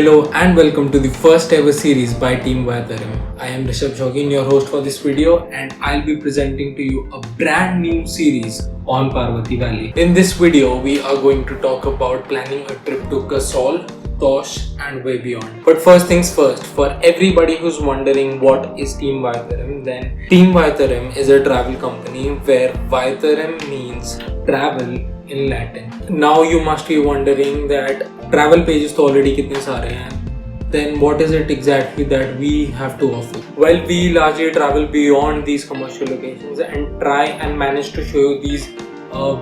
Hello and welcome to the first ever series by Team Vaitaram. I am Rishabh Jogin, your host for this video, and I'll be presenting to you a brand new series on Parvati Valley. In this video, we are going to talk about planning a trip to Kasol, Tosh and way beyond. But first things first, for everybody who's wondering what is Team Vaitaram, then Team Vaitaram is a travel company where Vaitaram means travel in Latin. Now you must be wondering that travel pages तो already कितने सारे हैं, then what is it exactly that we have to offer? Well, we largely travel beyond these commercial locations and try and manage to show you these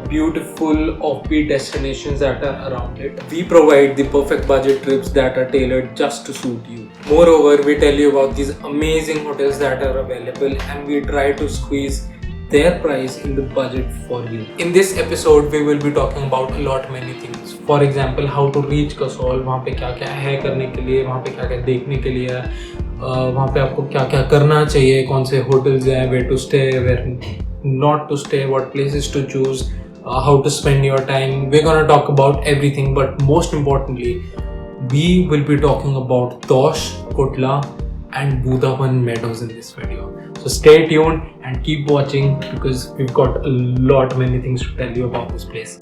beautiful offbeat destinations that are around it. We provide the perfect budget trips that are tailored just to suit you. Moreover, we tell you about these amazing hotels that are available and we try to squeeze their price in the budget for you. In this episode, we will be talking about a lot many things. For example, how to reach Kasol, वहाँ पे क्या क्या है करने के लिए, वहाँ पे क्या क्या देखने के लिए है, वहाँ पे आपको क्या क्या करना चाहिए, कौन से hotels हैं, where to stay, where not to stay, what places to choose, how to spend your time. We're gonna talk about everything, but most importantly, we will be talking about Tosh, Kotla and Budavan Meadows in this video. So stay tuned and keep watching because we've got a lot many things to tell you about this place.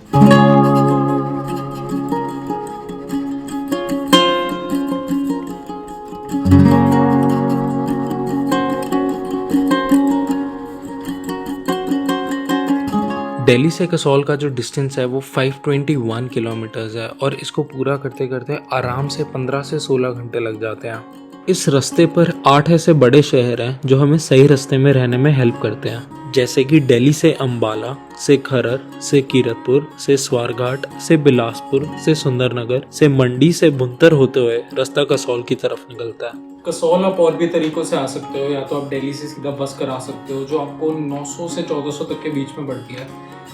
Delhi से कसौल का जो distance है वो 521 kilometres है और इसको पूरा करते करते आराम से 15 से 16 घंटे लग जाते हैं। इस रास्ते पर 8 ऐसे बड़े शहर हैं जो हमें सही रास्ते में रहने में हेल्प करते हैं, जैसे कि दिल्ली से अंबाला, से खरर, से कीरतपुर, से स्वारघाट, से बिलासपुर, से सुंदरनगर, से मंडी, से भुंतर होते हुए रास्ता कसौल की तरफ निकलता है। कसौल आप और भी तरीकों से आ सकते हो, या तो आप दिल्ली से सीधा बस करा सकते हो जो आपको 900 से 1400 तक के बीच में पड़ती है।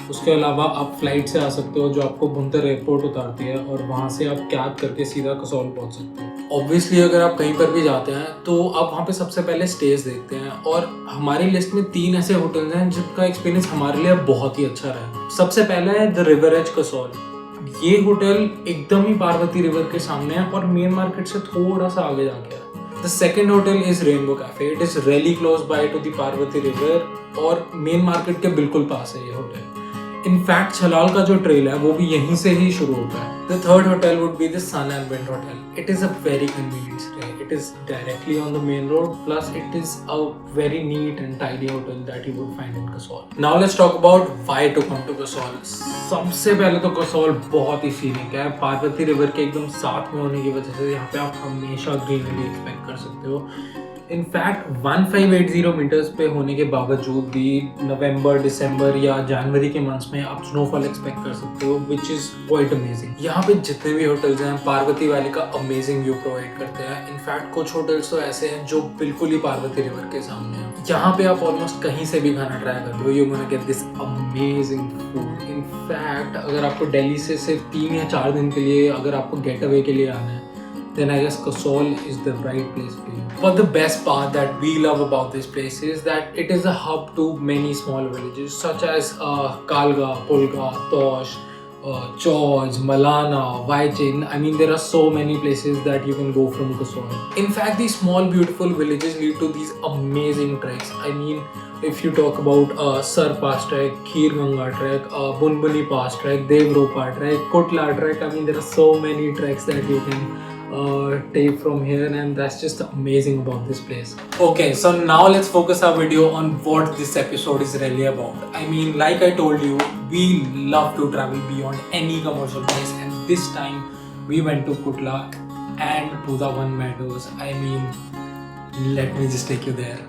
उसके अलावा आप फ्लाइट से आ सकते हो जो आपको भुंतर एयरपोर्ट उतारती है और वहाँ से आप कैब करके सीधा कसौल पहुँच सकते हो। ऑब्वियसली अगर आप कहीं पर भी जाते हैं तो आप वहाँ पे सबसे पहले स्टेज देखते हैं और हमारी लिस्ट में 3 ऐसे होटल्स हैं जिनका एक्सपीरियंस हमारे लिए बहुत ही अच्छा रहा। सबसे पहला है द रिवर एज कसौल। ये होटल एकदम ही पार्वती रिवर के सामने है और मेन मार्केट से थोड़ा सा आगे जाके है। The second hotel is Rainbow Cafe. It is really close by to the Parvati River और मेन मार्केट के बिल्कुल पास है ये होटल। इनफैक्ट छलाल का जो ट्रेल है वो भी यहीं से ही शुरू होता है। The third hotel would be the Sun and Wind Hotel. It is a very convenient stay. It is directly on the main road. Plus, it is a very neat and tidy hotel that you would find in Kasol. Now let's talk about why to come to Kasol. सबसे पहले तो कसौल बहुत ही scenic है। Parvati river के एकदम साथ में होने की वजह से यहाँ पे आप हमेशा ग्रीनरी एक्सपेक्ट कर सकते हो। इनफैक्ट 1580 मीटर्स पे होने के बावजूद भी नवंबर, दिसंबर या जनवरी के मंथ्स में आप स्नोफॉल एक्सपेक्ट कर सकते हो, विच इज़ क्वाइट अमेजिंग। यहाँ पे जितने भी होटल्स हैं पार्वती वैली का अमेजिंग व्यू प्रोवाइड करते हैं। इनफैक्ट कुछ होटल्स तो ऐसे हैं जो बिल्कुल ही पार्वती रिवर के सामने हैं। यहाँ पे आप ऑलमोस्ट कहीं से भी खाना ट्राई करते हो, you gonna get this amazing food. In fact अगर आपको दिल्ली से सिर्फ 3 या 4 दिन के लिए अगर आपको गेट अवे के लिए आना है, then I guess Kasol is the right place for you. But the best part that we love about this place is that it is a hub to many small villages such as Kalga, Polga, Tosh, Chorj, Malana, Vaichin. I mean, there are so many places that you can go from Kasol. In fact, these small beautiful villages lead to these amazing treks. I mean, if you talk about Sar Pass trek, Kheer Ganga trek, Bunbuni Pass trek, Devropa trek, Kotla trek, I mean, there are so many treks that you can take from here, and that's just amazing about this place. Okay, so now let's focus our video on what this episode is really about. I mean, like I told you, we love to travel beyond any commercial place, and this time we went to Kotla and Budavan Meadows. I mean, let me just take you there.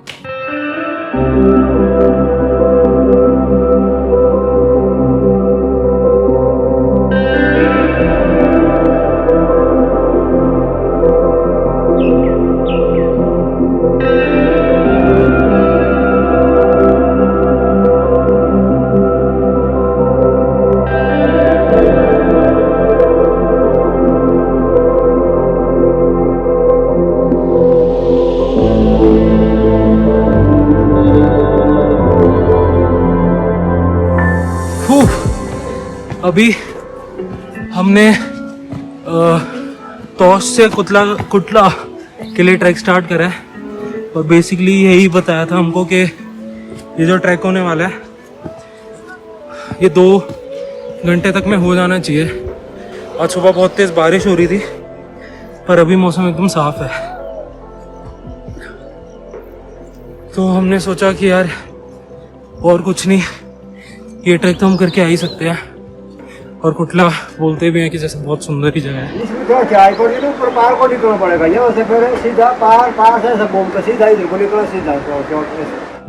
अभी हमने तोश से कुतला कुटला के लिए track start करा है और basically यही बताया था हमको कि ये जो ट्रैक होने वाला है ये 2 घंटे तक में हो जाना चाहिए। आज सुबह बहुत तेज बारिश हो रही थी पर अभी मौसम एकदम साफ है, तो हमने सोचा कि यार और कुछ नहीं, ये ट्रैक तो हम करके आ ही सकते हैं। और कुटला बोलते भी हैं कि जैसे बहुत सुंदर ही जगह है। इसमें जो चाय को नहीं ऊपर पार को निकलना पड़ेगा, यहाँ से फिर सीधा पार से सब घूम के सीधा इधर को निकला, सीधा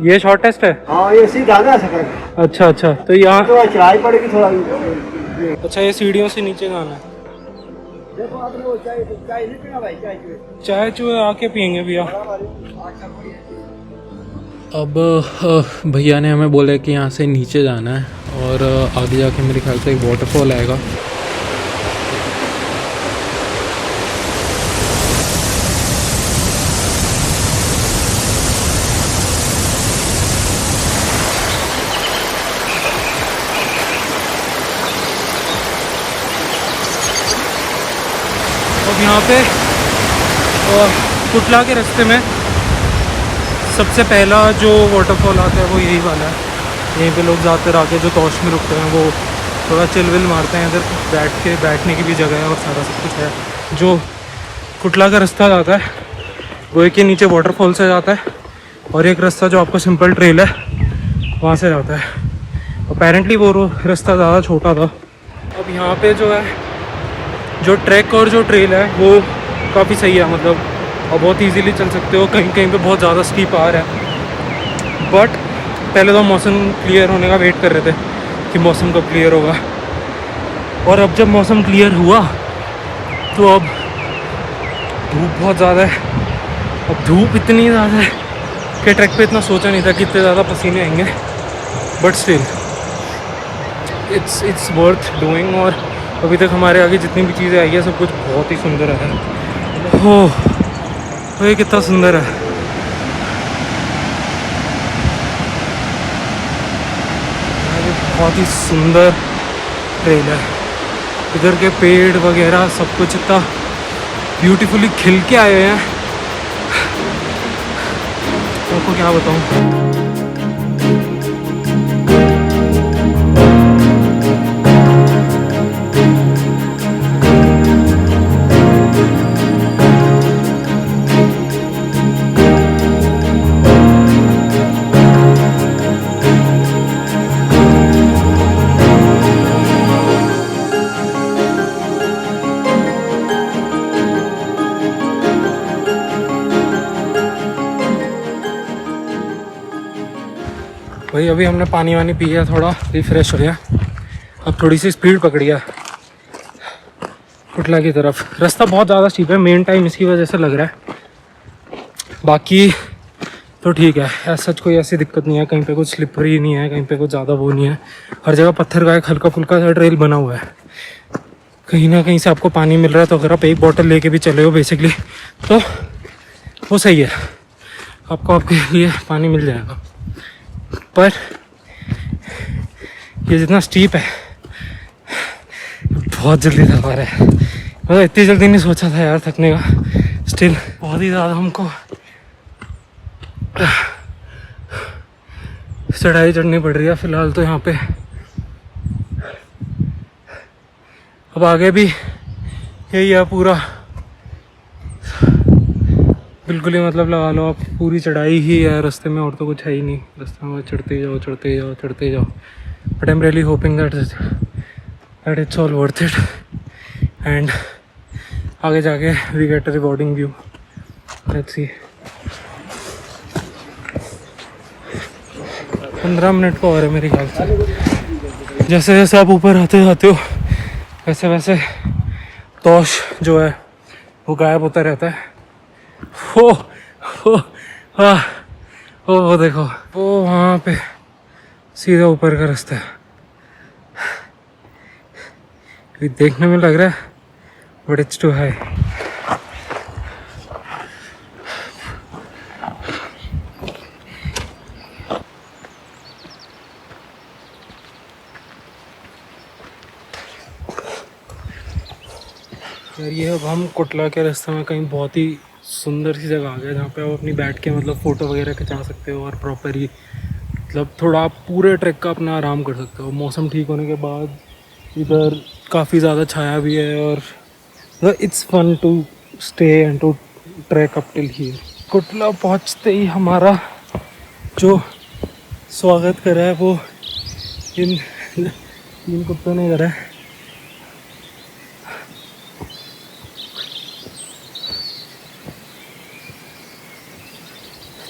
ये शॉर्ट टेस्ट है। हाँ ये सीधा ना सके। अच्छा अच्छा, तो यहाँ तो चढ़ाई पड़ेगी थोड़ा। अच्छा, ये सीढ़ियों से नीचे जाना है। देखो आपने वो चाय नहीं पीना भाई, चाय चुए आके पियेंगे भैया। अब भैया ने हमें बोला कि यहाँ से नीचे जाना है और आगे जाके मेरे ख्याल से एक वाटरफॉल आएगा। अब यहाँ पे कुटला के रास्ते में सबसे पहला जो वाटरफॉल आता है वो यही वाला है। यहीं पे लोग ज़्यादातर आके जो तोश में रुकते हैं वो थोड़ा चिल विल मारते हैं। इधर बैठने की भी जगह है और सारा सब कुछ है। जो कुटला का रास्ता जाता है वो एक ही नीचे वाटरफॉल से जाता है और एक रास्ता जो आपको सिंपल ट्रेल है वहाँ से जाता है। अपेरेंटली वो रास्ता ज़्यादा छोटा था। अब यहाँ पे जो है जो ट्रैक और जो ट्रेल है वो काफ़ी सही है, मतलब और बहुत इजीली चल सकते हो। कहीं कहीं पे बहुत ज़्यादा स्टीप आ रहा है, बट पहले तो मौसम क्लियर होने का वेट कर रहे थे कि मौसम कब क्लियर होगा। और अब जब मौसम क्लियर हुआ तो अब धूप बहुत ज़्यादा है। अब धूप इतनी ज़्यादा है कि ट्रैक पे इतना सोचा नहीं था कि इतने ज़्यादा पसीने आएंगे, but still it's worth doing. और अभी तक हमारे आगे जितनी भी चीज़ें आई है सब कुछ बहुत ही सुंदर है। हो ये कितना सुंदर है। ये बहुत ही सुंदर ट्रेल है। इधर के पेड़ वगैरह सब कुछ इतना ब्यूटीफुली खिल के आए हैं, आपको क्या बताऊं। भाई अभी हमने पानी वानी पिया, थोड़ा रिफ्रेश हो गया। अब थोड़ी सी स्पीड पकड़ी है कुटला की तरफ। रास्ता बहुत ज़्यादा स्टीप है, मेन टाइम इसकी वजह से लग रहा है। बाकी तो ठीक है, ऐसा कोई ऐसी दिक्कत नहीं है। कहीं पे कुछ स्लिपरी नहीं है, कहीं पे कुछ ज़्यादा वो नहीं है। हर जगह पत्थर का एक हल्का फुल्का सा ट्रेल बना हुआ है। कहीं ना कहीं से आपको पानी मिल रहा है, तो अगर आप एक बॉटल लेके भी चले हो बेसिकली तो वो सही है, आपको आपके लिए पानी मिल जाएगा। पर ये जितना स्टीप है बहुत जल्दी थका रहा है। मतलब इतनी जल्दी नहीं सोचा था यार थकने का। स्टिल बहुत ही ज़्यादा हमको चढ़ाई चढ़नी पड़ रही है फ़िलहाल तो यहाँ पे। अब आगे भी यही है पूरा, बिल्कुल ही मतलब लगा लो आप पूरी चढ़ाई ही है रास्ते में, और तो कुछ है ही नहीं रास्ते में। चढ़ते जाओ चढ़ते जाओ चढ़ते जाओ। But I am really hoping that it's all worth it and आगे जाके we get a rewarding view. Let's see. 15 minute का और है मेरे ख्याल से। जैसे जैसे आप ऊपर आते जाते हो वैसे वैसे तोश जो है वो गायब होता रहता है। हो हाँ वो देखो वो वहाँ पे सीधा ऊपर का रास्ता है। ये देखने में लग रहा है बट इट्स टू हाई। यार ये अब हम कुटला के रास्ते में कहीं बहुत ही सुंदर सी जगह आ गए जहाँ पे आप अपनी बैठ के मतलब फ़ोटो वगैरह खिंचा सकते हो और प्रॉपर ही मतलब थोड़ा आप पूरे ट्रैक का अपना आराम कर सकते हो। मौसम ठीक होने के बाद इधर काफ़ी ज़्यादा छाया भी है और it's fun to stay and to track up till here. Kutla पहुँचते ही हमारा जो स्वागत करा है वो इन 3 कुत्तों ने करा है।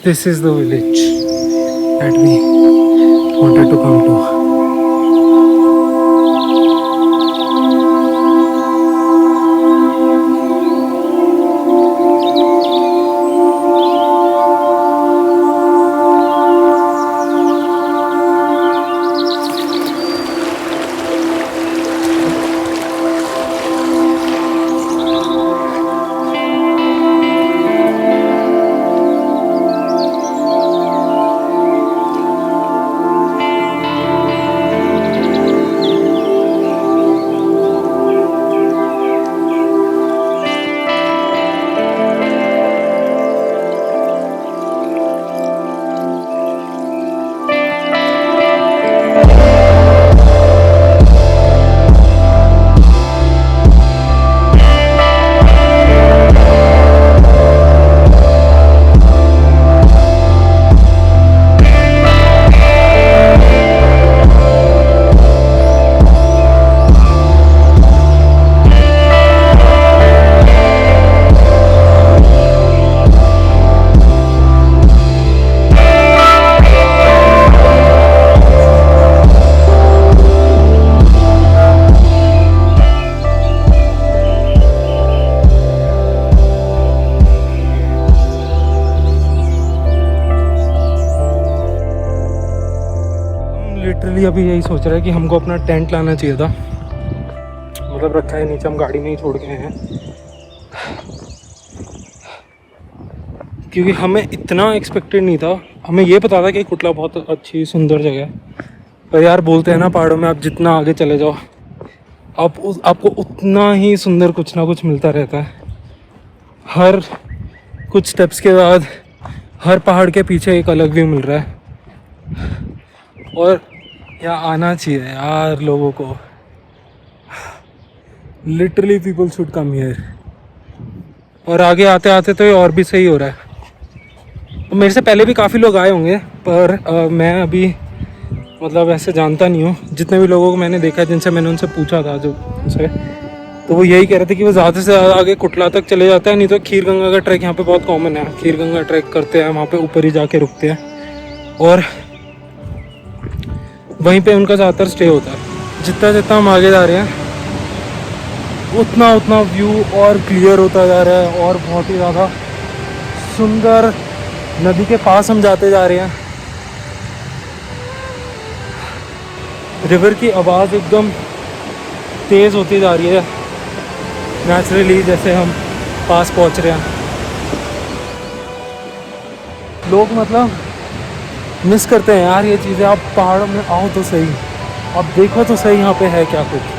This is the village that we wanted to come to. Literally अभी यही सोच रहा है कि हमको अपना टेंट लाना चाहिए था, मतलब रखा है नीचे, हम गाड़ी में ही छोड़ के आए हैं क्योंकि हमें इतना एक्सपेक्टेड नहीं था। हमें ये पता था कि कुटला बहुत अच्छी सुंदर जगह है, पर यार बोलते हैं ना पहाड़ों में आप जितना आगे चले जाओ आपको उतना ही सुंदर कुछ ना कुछ मिलता रहता है। हर कुछ स्टेप्स के बाद हर पहाड़ के पीछे एक अलग व्यू मिल रहा है और यहाँ आना चाहिए यार लोगों को। Literally people should come here. और आगे आते आते तो ये और भी सही हो रहा है। तो मेरे से पहले भी काफ़ी लोग आए होंगे पर मैं अभी मतलब ऐसे जानता नहीं हूँ। जितने भी लोगों को मैंने देखा है, जिनसे मैंने उनसे पूछा था जो उनसे, तो वो यही कह रहे थे कि वो ज़्यादा से ज़्यादा आगे कुटला तक चले जाते हैं, नहीं तो खीर गंगा का ट्रैक यहाँ पे बहुत कॉमन है। खीर गंगा ट्रैक करते हैं, वहाँ पे ऊपर ही जाके रुकते हैं और वहीं पे उनका ज़्यादातर स्टे होता है। जितना जितना हम आगे जा रहे हैं उतना उतना व्यू और क्लियर होता जा रहा है और बहुत ही ज़्यादा सुंदर नदी के पास हम जाते जा रहे हैं। रिवर की आवाज़ एकदम तेज़ होती जा रही है नेचुरली, जैसे हम पास पहुंच रहे हैं। लोग मतलब मिस करते हैं यार ये चीज़ें। आप पहाड़ों में आओ तो सही, आप देखो तो सही यहाँ पे है क्या कुछ।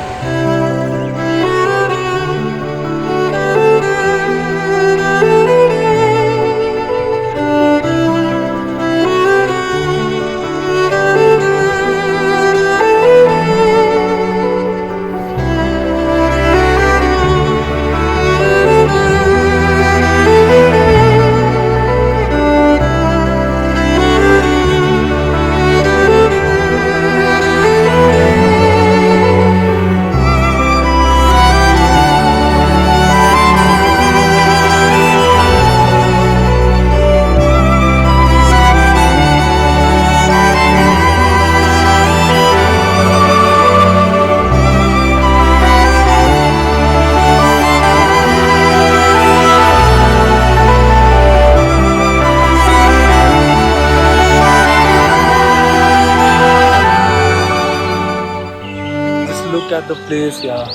Look at the place, yeah.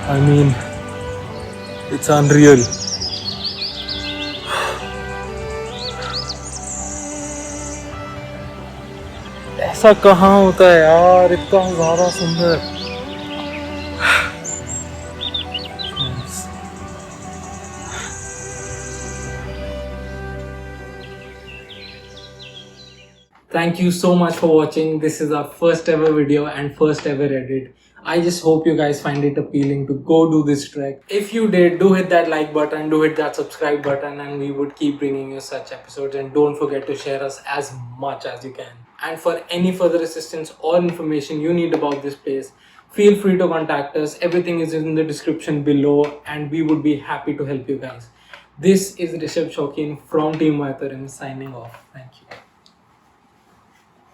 I mean, it's unreal. ऐसा कहाँ होता है यार, इतना ज़्यादा सुंदर। Thank you so much for watching. This is our first ever video and first ever edit. I just hope you guys find it appealing to go do this trek. If you did, do hit that like button, do hit that subscribe button, and we would keep bringing you such episodes. And don't forget to share us as much as you can. And for any further assistance or information you need about this place, feel free to contact us. Everything is in the description below, and we would be happy to help you guys. This is Rishabh Shokin from Team Vaitaram signing off. Thank you.